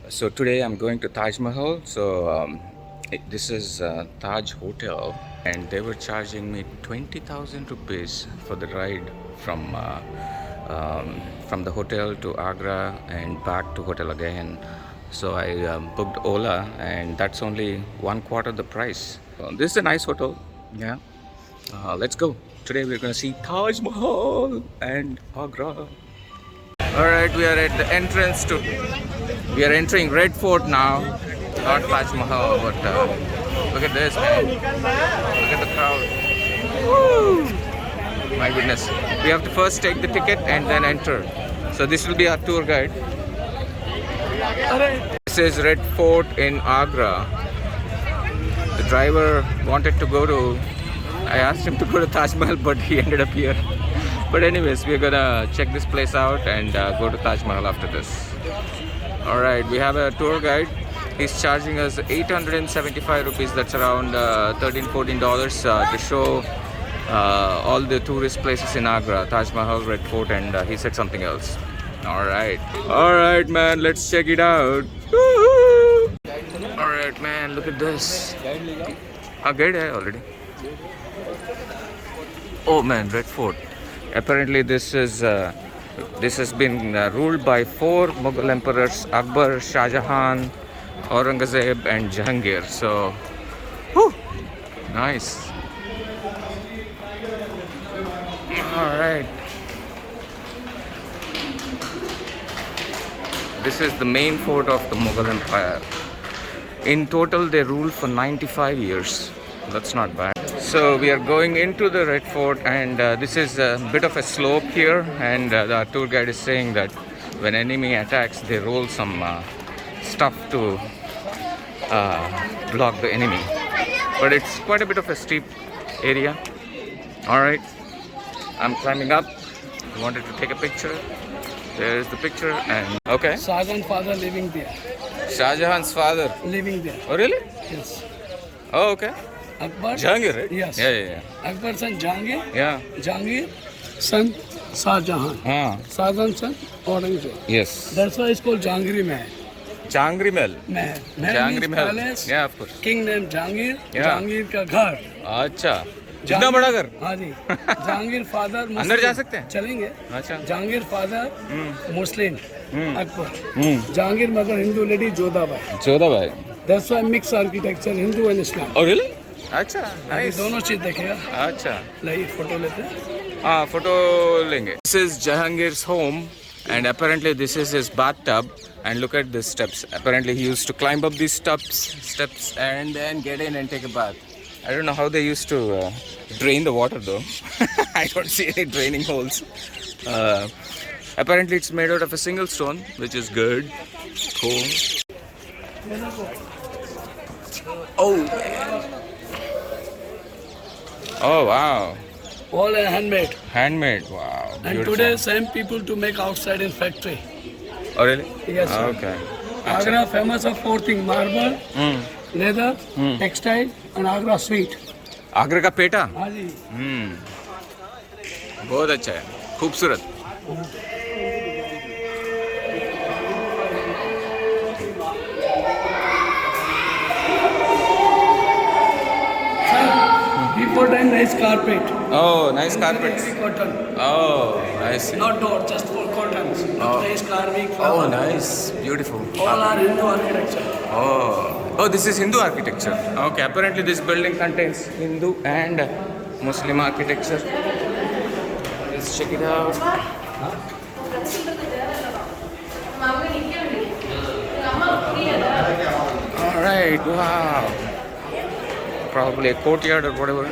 So today I'm going to Taj Mahal. This is Taj Hotel, and they were charging me 20,000 rupees for the ride from uh, from the hotel to Agra and back to hotel again. So I booked Ola, and that's only one quarter the price. This is a nice hotel. Yeah. Let's go. Today we're gonna see Taj Mahal and Agra. All right, we are at the entrance to. We are entering Red Fort now, not Taj Mahal, but look at this, man. Look at the crowd. Woo! My goodness. We have to first take the ticket and then enter. So this will be our tour guide. This is Red Fort in Agra. The driver wanted to go to. I asked him to go to Taj Mahal, but he ended up here. But anyways, we're gonna check this place out and go to Taj Mahal after this. All right, we have a tour guide. He's charging us 875 rupees. That's around $13-14 to show all the tourist places in Agra, Taj Mahal, Red Fort, and he said something else. All right, man. Let's check it out. Woo-hoo! All right, man. Look at this. Guide hai already. Oh man, Red Fort. Apparently, this has been ruled by four Mughal emperors: Akbar, Shah Jahan, Aurangzeb, and Jahangir. So, whew, nice. All right. This is the main fort of the Mughal Empire. In total, they ruled for 95 years. That's not bad. So we are going into the Red Fort, and this is a bit of a slope here, and the tour guide is saying that when enemy attacks, they roll some stuff to block the enemy. But it's quite a bit of a steep area. All right, I'm climbing up. I wanted to take a picture. There's the picture, and okay. Shah Jahan's father living there. Shah Jahan's father Living there. Oh, really? Yes. Oh, okay. Akbar. Jahangir, right? Yes. Yeah. Akbar son Jahangir. Yeah. Jahangir son Shah Jahan. Shah Jahan's son Aurangzeb. Yes. That's why it's called Jahangiri Mahal. Jahangiri Mahal. Mahal. Jahangiri means Mahal. palace. Yeah, of course. King named Jahangir. Yeah. Jahangir का घर. अच्छा इतना बड़ा घर हाँ जी. Jahangir father. अंदर जा सकते हैं चलेंगे. अच्छा Jahangir father Muslim. Akbar. Jahangir mother Hindu lady Jodhabai. चौदह भाई That's why mixed architecture Hindu and Islam. Oh really? अच्छा अभी नाइस दोनों चीज देखेगा. अच्छा लाइए फोटो लेते हैं. हाँ फोटो लेंगे. This is Jahangir's home, and apparently this is his bathtub, and look at the steps. Apparently he used to climb up these steps and then get in and take a bath. I don't know how they used to drain the water though. I don't see any draining holes. Apparently it's made out of a single stone, which is good. Cool. Oh man. Oh wow. All are handmade. Handmade. Wow. And Beautiful. today same people to make outside in factory. Oh really? Yes, sir. Okay. Agra famous of four things: marble, Hmm. leather, textile, and Agra sweet. Agra का PETA. हाँ जी. बहुत अच्छा है, खूबसूरत. Before time nice carpet. Oh, nice carpets. Heavy cotton. Oh, nice. Not door, just for cottons. Oh. Nice carving. Oh, flower. nice. Beautiful. All are Hindu architecture. Oh, this is Hindu architecture. Okay, apparently this building contains Hindu and Muslim architecture. Let's check it out. All right, wow. Probably a courtyard or whatever.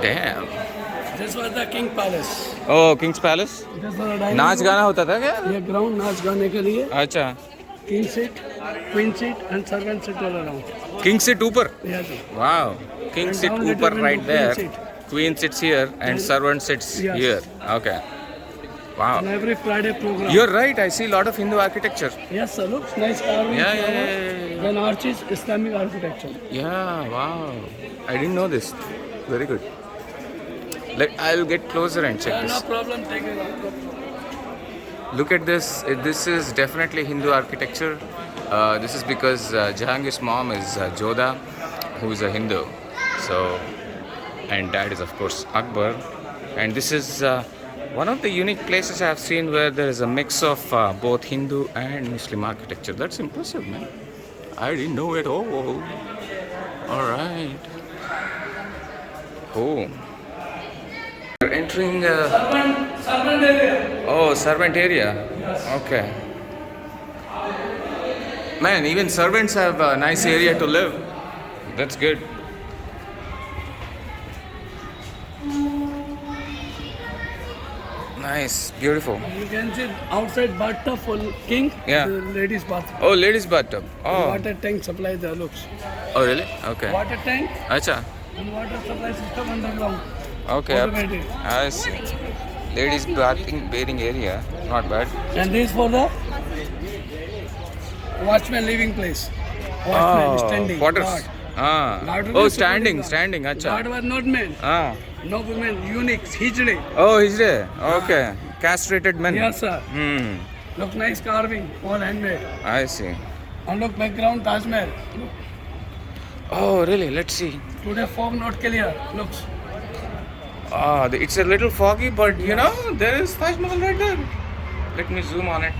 Damn. This was the king palace. Oh, King's Palace. This was the dining नाच room. गाना होता था क्या? ये ground नाच गाने के लिए. अच्छा. King seat, queen seat, and servant seat all around. King seat ऊपर. Yeah, ji. Wow. King And sit down later ऊपर when right queen there. sit. Queen sits here and servant sits Yes. here. Okay. And Wow. every Friday program. You're right. I see a lot of Hindu architecture. Yes, sir. Looks nice carving. Yeah, yeah, flowers. yeah, yeah. Then arches, Islamic architecture. Yeah. Wow. I didn't know this. Very good. I'll get closer and check No this. problem, take it. Look at this. This is definitely Hindu architecture. This is because Jahangir's mom is Jodha, who is a Hindu. So, and dad is of course Akbar. And this is one of the unique places I have seen where there is a mix of both Hindu and Muslim architecture. That's impressive, man. I didn't know it all. All right. Oh. We're entering. Servant area. Oh, servant area. Okay. Man, even servants have a nice area to live. That's good. Nice, beautiful. You can see outside bathtub for king. Yeah. The ladies bathroom. Oh, ladies' bathtub. Oh. Water tank supply the looks. Oh, really? Okay. Water tank Acha. and water supply system underground. Okay. Automated. I see. Ladies' bathing area. Not bad. And this for the watchman living place. Watchman standing. Quarters. Guard. Ah. Guard Oh, was standing. security Standing. guard. Acha. Guard was not men. Ah. No women. Unique. Hijri. Oh, he's there. Okay. Castrated men. Yes, sir. Hmm. Look nice carving. All handmade. I see. And look background Taj Mahal. Look, Oh, really? Let's see. today fog not clear. Looks. Ah, it's a little foggy, but you know, there is Taj Mahal right there. Let me zoom on it.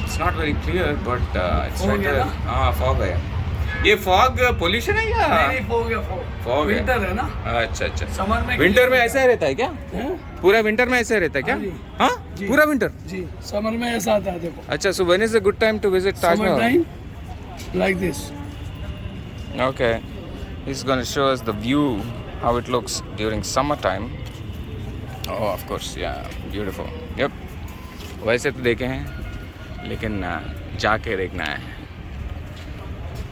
It's not very clear, but it's Fog right है there. ना? हाँ, fog है. ये fog pollution है या? नहीं fog है fog. Fog है. Winter है ना. अच्छा अच्छा. Summer में विंटर में ऐसा ही रहता है क्या? हैं? पूरा विंटर में ऐसा ही रहता है क्या? हाँ जी. हाँ? जी. पूरा विंटर? जी समर में ऐसा आता है देखो. अच्छा, so when is a good time to visit Taj Summer Mahal? time like this. Okay. He's going to show us the view, how it looks during summertime. Oh, of course, yeah, beautiful. Yep. वैसे तो देखे हैं, लेकिन जाके देखना है.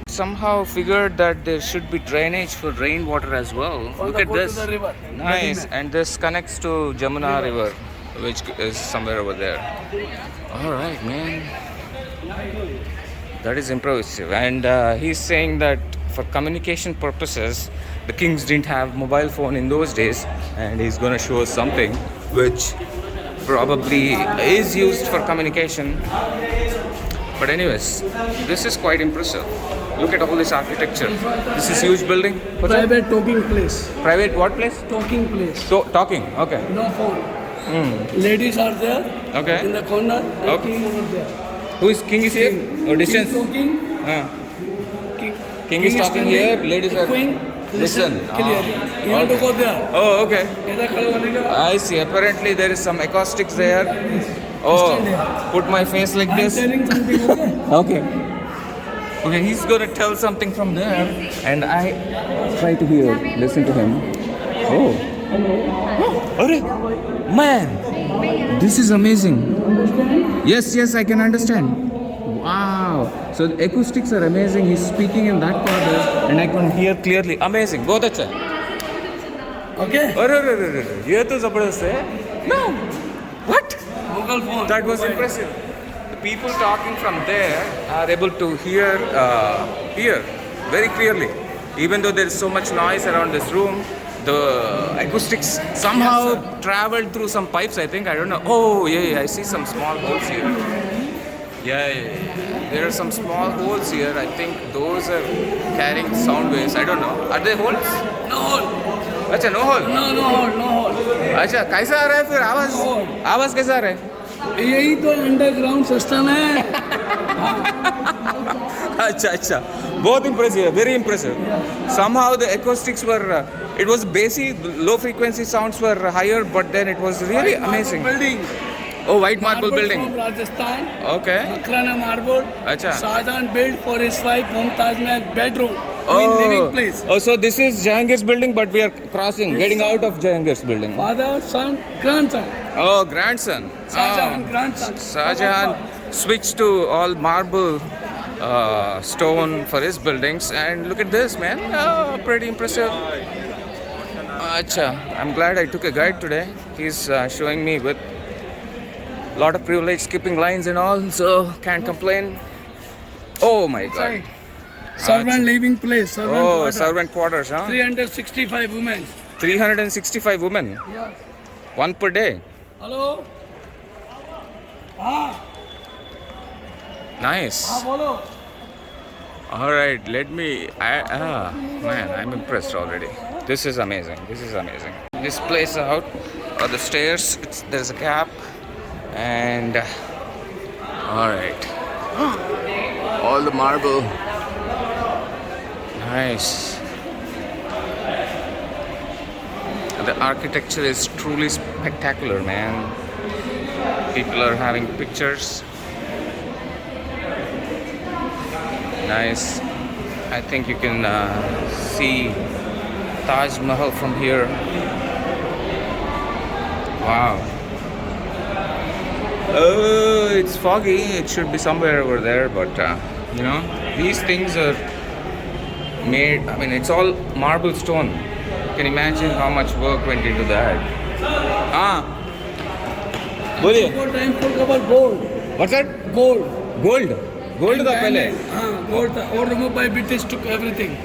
Somehow figured that there should be drainage for rainwater as well. On Look the at go to this. the river. Nice, and this connects to Jamuna River, which is somewhere over there. All right, man. That is impressive. And he's saying that for communication purposes, the kings didn't have mobile phone in those days, and he's going to show us something which probably is used for communication. But anyways, this is quite impressive. Look at all this architecture. This is huge building. What's that? Private talking place. Private what place? Talking place. So talking. Okay. No phone. Ladies are there Okay. in the corner. And Okay. king over there. Who is king is here? Or distance? King talking. Uh, King King is talking here, ladies are- Queen. Listen. Clearly. You want to go there? oh, okay. इधर खड़े होने का. I see. Apparently there is some acoustics there. Oh, put my face like I'm this. telling something. Okay. Okay. Okay, he's gonna tell something from there, and I try to hear, listen to him. Oh. Arey, man, this is amazing. Yes, I can understand. Wow. So the acoustics are amazing. He's speaking in that corner, and I can hear clearly. Amazing. बहुत अच्छा. Okay. अरे, ये तो जबरदस्त है. No. What? Local phone. That was impressive. The people talking from there are able to hear very clearly. Even though there is so much noise around this room, the acoustics somehow traveled through some pipes, I think. I don't know. Oh, yeah, I see some small holes here. Yeah. There are some small holes here. I think those are carrying sound waves. I don't know. Are they holes? No hole. अच्छा, no hole. No hole. अच्छा, कैसा आ रहा है फिर आवाज? आवाज कैसा आ रहा है? यही तो अंडरग्राउंड सिस्टम है. अच्छा बहुत impressive, very impressive. Somehow the acoustics were it was bassy, low frequency sounds were higher, but then it was really amazing. Building. Oh, white marble building. From Rajasthan. Okay. Makrana marble. Acha. Shahjahan built for his wife Mumtaz Mahal bedroom. Queen living place. Oh, so this is Jahangir's building, but we are crossing, getting out of Jahangir's building. Father, son, grandson. Oh, grandson. Shahjahan, grandson. Shahjahan switched to all marble stone for his buildings, and look at this, man. Oh, pretty impressive. Acha, I'm glad I took a guide today. He's showing me with a lot of privilege, skipping lines and all, so can't complain. Oh my God. Servant living place. Servant Oh, quarter. servant quarters, huh? 365 women. 365 women, Yes. one per day. Hello. हाँ Nice. बोलो. All right, let me. Man, I'm impressed already. This is amazing. This is amazing. This place out, the stairs. There's a gap, and all right, all the marble. Nice. The architecture is truly spectacular, man. People are having pictures. Nice. I think you can see Taj Mahal from here. Wow. Oh, it's foggy. It should be somewhere over there, but you know, these things are made. I mean, it's all marble stone. You can imagine how much work went into that. बोलिए. Before time full cover gold. What's that? Gold. Gold. Gold था पहले. हाँ gold था. Or removed by British took everything.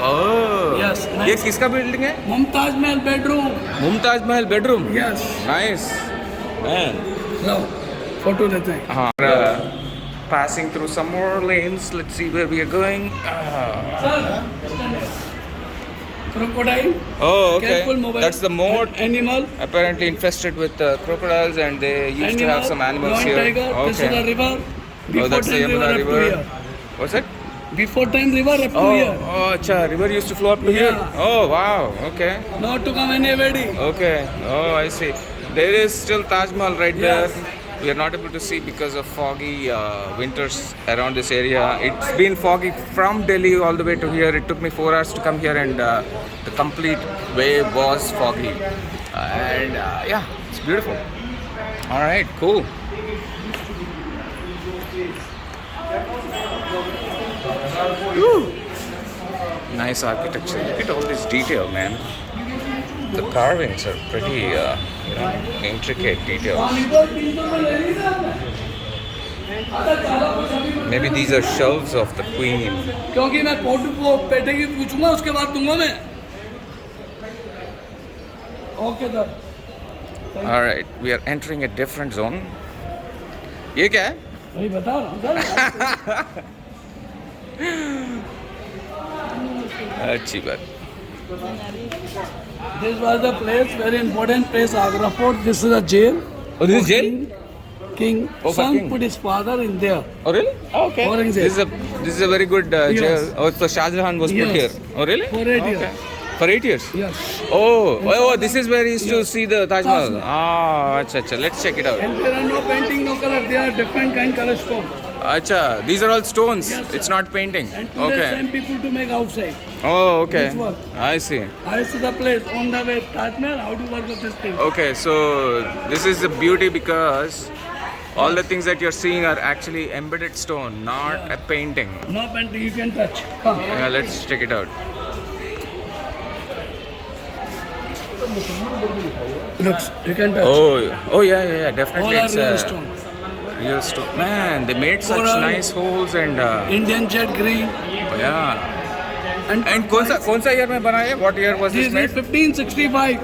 Oh. Yes, ये nice. किसका building है? Mumtaz Mahal bedroom. Mumtaz Mahal bedroom. Yes. Nice. Man. लो photo लेते हैं. Passing through some more lanes. Let's see where we are going. Crocodile. Oh, okay. Careful, mobile. That's the moat. Animal. Apparently infested with crocodiles, and they used to have some animals Lion, here. tiger. This is the river. Oh, Before that's the time Yamuna up to River. here. What's it? Before time river up to Oh, here. oh, acha. River used to flow up to here. Yeah. Oh, wow. Okay. Not to come anybody. Okay. Oh, I see. There is still Taj Mahal right Yes. there. We are not able to see because of foggy winters around this area. It's been foggy from Delhi all the way to here. It took me 4 hours to come here, and the complete way was foggy. And yeah, it's beautiful. All right, cool. Woo. Nice architecture. Look at all this detail, man. The carvings are pretty, intricate details. Maybe these are shelves of the queen. क्योंकि मैं photo को पेटे की पूछूंगा उसके बाद दूंगा मैं. Okay sir. All right, we are entering a different zone. ये क्या है? वही बता रहा हूँ सर. अच्छी बात. This was the place, very important place, Agra Fort. This is a jail. Oh, this is jail? King. Oh, for Son king. put his father in there. Oh, really? Oh, okay. Aurangzeb. This is a very good Yes. jail. Oh, so Shah Jahan was put Yes. here. Oh, really? For 8 Okay. years. For 8 years? Yes. Oh, this is where he used to Yes. see the Taj Mahal. Taj Ah, acha. Let's check it out. And there are no painting, no color. They are different kind color stone. Acha, these are all stones. Yes, sir. It's not painting. And today Okay. same people to make outside. Oh, okay. This one. I see. I see the place on the way. Taj Mahal, how to work with this thing. Okay, so this is the beauty because all the things that you're seeing are actually embedded stone, not a painting. No painting, you can touch. Come. Yeah, let's check it out. Looks, you can touch. Oh, yeah, All definitely. are It's real stone. real stone. Man, they made such Coral. nice holes and Indian jet green. yeah. And And कौन सा year में बना है? What year was this this is made? 1565.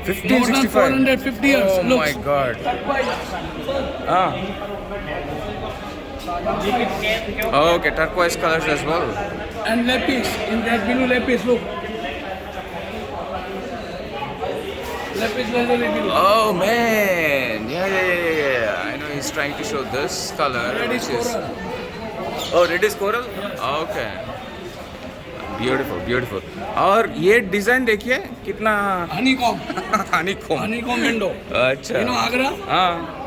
1565. 450 years. Oh Looks. my God. Ah. Oh, okay, turquoise colors as well. And lapis. In that blue lapis, look. Lapis lazuli blue. Oh man, yeah. I know he's trying to show this color, Red which is is. coral. Oh, red is coral. Okay. Beautiful. और ये design देखिए कितना Honeycomb. honeycomb. Honeycomb window. अच्छा. You know Agra? हाँ.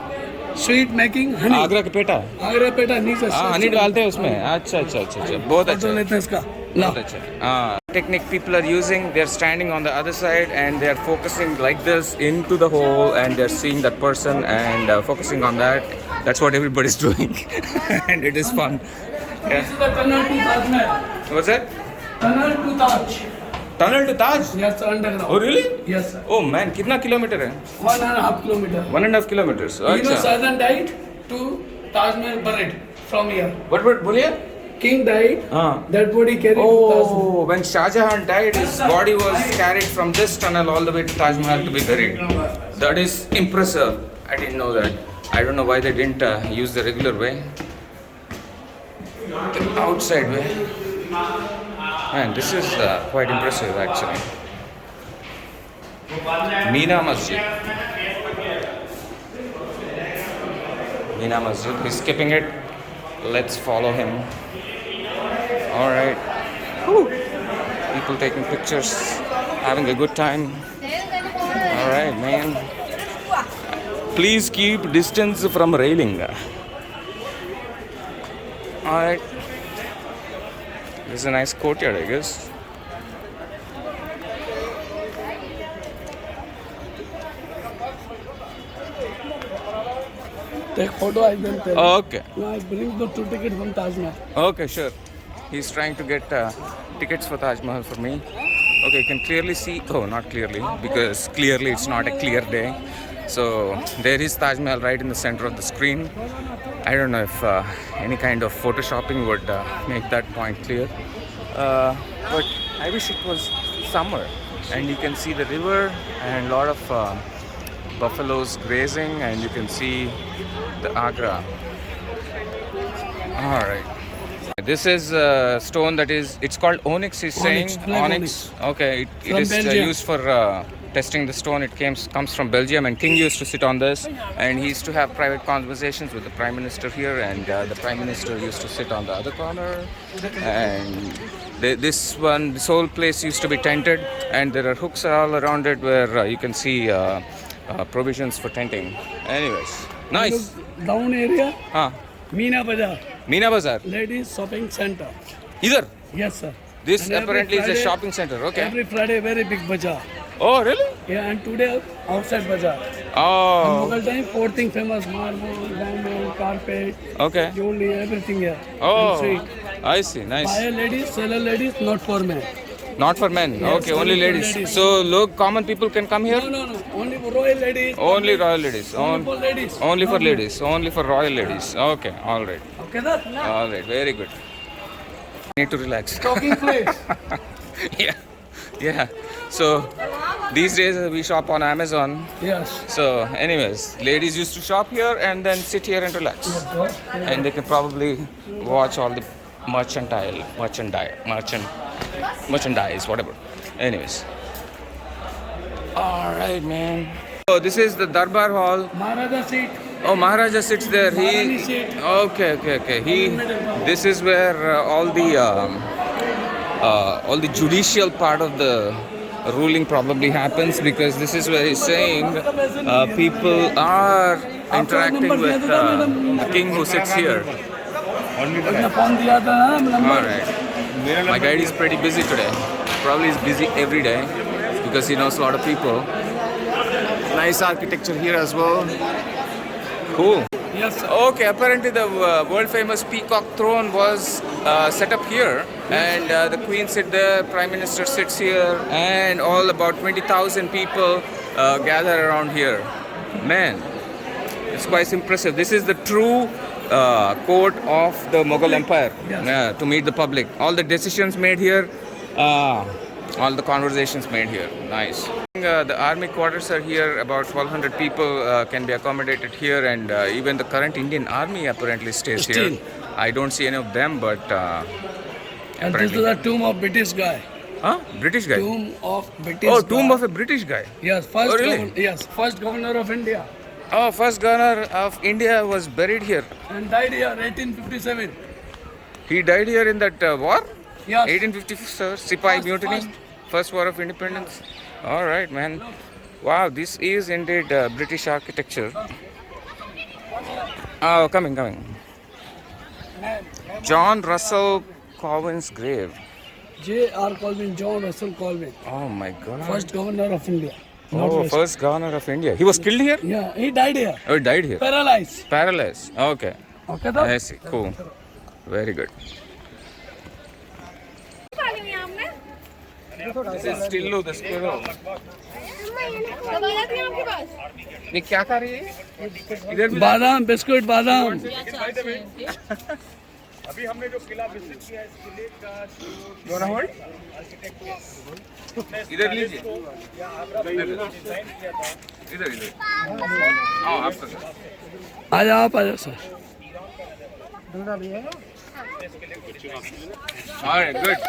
Sweet making honey. Agra का PETA. Agra PETA नीचे. हाँ, हनी डालते हैं उसमें. अच्छा. बहुत फोटो अच्छा. लेते हैं इसका. बहुत अच्छा. Technique people are using, they're standing on the other side and they're focusing like this into the hole and they're seeing that person and focusing on that. That's what everybody's doing and it is fun. This Yeah. is the tunnel to Taj Mahal. What's that? Tunnel to Taj. Tunnel to Taj? Yes, underground. Oh really? Yes, sir. Oh man, कितना kilometre है? 1.5 kilometer. 1.5 kilometers. You know अच्छा. southern diet to Taj Mahal buried from here. What बोलिए? king died, Ah. that body carried to Taj Mahal. Oh, when Shah Jahan died, his body was carried from this tunnel all the way to Taj Mahal to be buried. That is impressive. I didn't know that. I don't know why they didn't use the regular way, the outside way. Man, this is quite impressive actually. Meena Masjid. Meena Masjid. He's skipping it. Let's follow him. All right. Whew. People taking pictures, having a good time. All right, man. Please keep distance from railing. All right. This is a nice courtyard, I guess. Take photo, I will tell. Okay. No, I bring the 2 tickets from Taj Mahal. Okay, sure. He's trying to get tickets for Taj Mahal for me. Okay, you can clearly see. Oh, not clearly, because clearly it's not a clear day. So there is Taj Mahal right in the center of the screen. I don't know if any kind of photoshopping would make that point clear. But I wish it was summer and you can see the river and a lot of buffaloes grazing, and you can see the Agra. All right. This is a stone that is, it's called onyx, he's saying. Onyx, black onyx. Okay, it From is Belgium. used for testing the stone. It comes from Belgium, and King used to sit on this, and he used to have private conversations with the Prime Minister here, and the Prime Minister used to sit on the other corner. And this whole place used to be tented, and there are hooks all around it where you can see provisions for tenting. Anyways, nice. Down area, Huh. Meena Bazaar, Meena Bazaar. ladies shopping center. Either. Yes, sir. This And every apparently is a Friday- shopping center. Okay. Every Friday, very big bazaar. Oh, really? Yeah, and today outside bazaar. Oh, Mughal time, 4 things famous: marble, diamond, carpet, okay. jewelry, everything here. Oh, And street. I see. Nice. Buyer ladies, seller ladies, not for men. Not for men. Yes, Okay, only only for ladies. ladies. So, look, common people can come here? No. Only for royal ladies. Only royal ladies. Only for ladies. Only for Not men. ladies. Only for royal ladies. Okay, all right. Okay, sir. All right, very good. Need to relax. Talking place. Yeah. So, these days we shop on Amazon. Yes. So, anyways, ladies used to shop here and then sit here and relax. And they can probably watch all the merchandise, whatever. Anyways. All right, man. So this is the Darbar Hall. Maharaja seat. Oh, Maharaja sits there. Maharani seat. Okay. This is where all the judicial part of the ruling probably happens, because this is where he's saying people are interacting with the king who sits here. अपना phone दिया था ना All number. right. My guide is pretty busy today. Probably is busy every day because he knows a lot of people. Nice architecture here as well. Cool. Yes, sir. Okay, apparently the world famous peacock throne was set up here, and the queen sit there, prime minister sits here, and all about 20,000 people gather around here. Man, it's quite impressive. This is the true court of the Mughal Empire. Yes. To meet the public. All the decisions made here, all the conversations made here. Nice. The army quarters are here. About 1,200 people can be accommodated here, and even the current Indian army apparently stays here. Still. I don't see any of them, but And this apparently. is the tomb of British guy. Huh? British guy? Tomb of British Oh, guy. tomb of a British guy. Yes, first Oh, really? first governor of India. Oh, first governor of India was buried here. And died here 1857. He died here in that war? Yes. 1854 Sipai Mutiny, first war of independence. All right, man. Wow, this is indeed British architecture. Oh, coming. John Russell Corwin's grave. J.R. Colvin, John Russell Colvin, Oh my God. first governor of India. Oh, Northwest. first governor of India. He was killed here? Yeah, he died here. Oh, he died here. Paralyzed. Paralyzed. Okay. Okay, I see. Cool. Very good. This is Stillu, the squirrel. ये क्या कर रही है? इधर भी बादाम biscuit बादाम अभी हमने जो किला विजिट किया है, इस किले का इधर लीजिए, डिजाइन किया था, इधर इधर हाँ आपका सर। आ जाओ आप, आ जाओ सर। All right, good.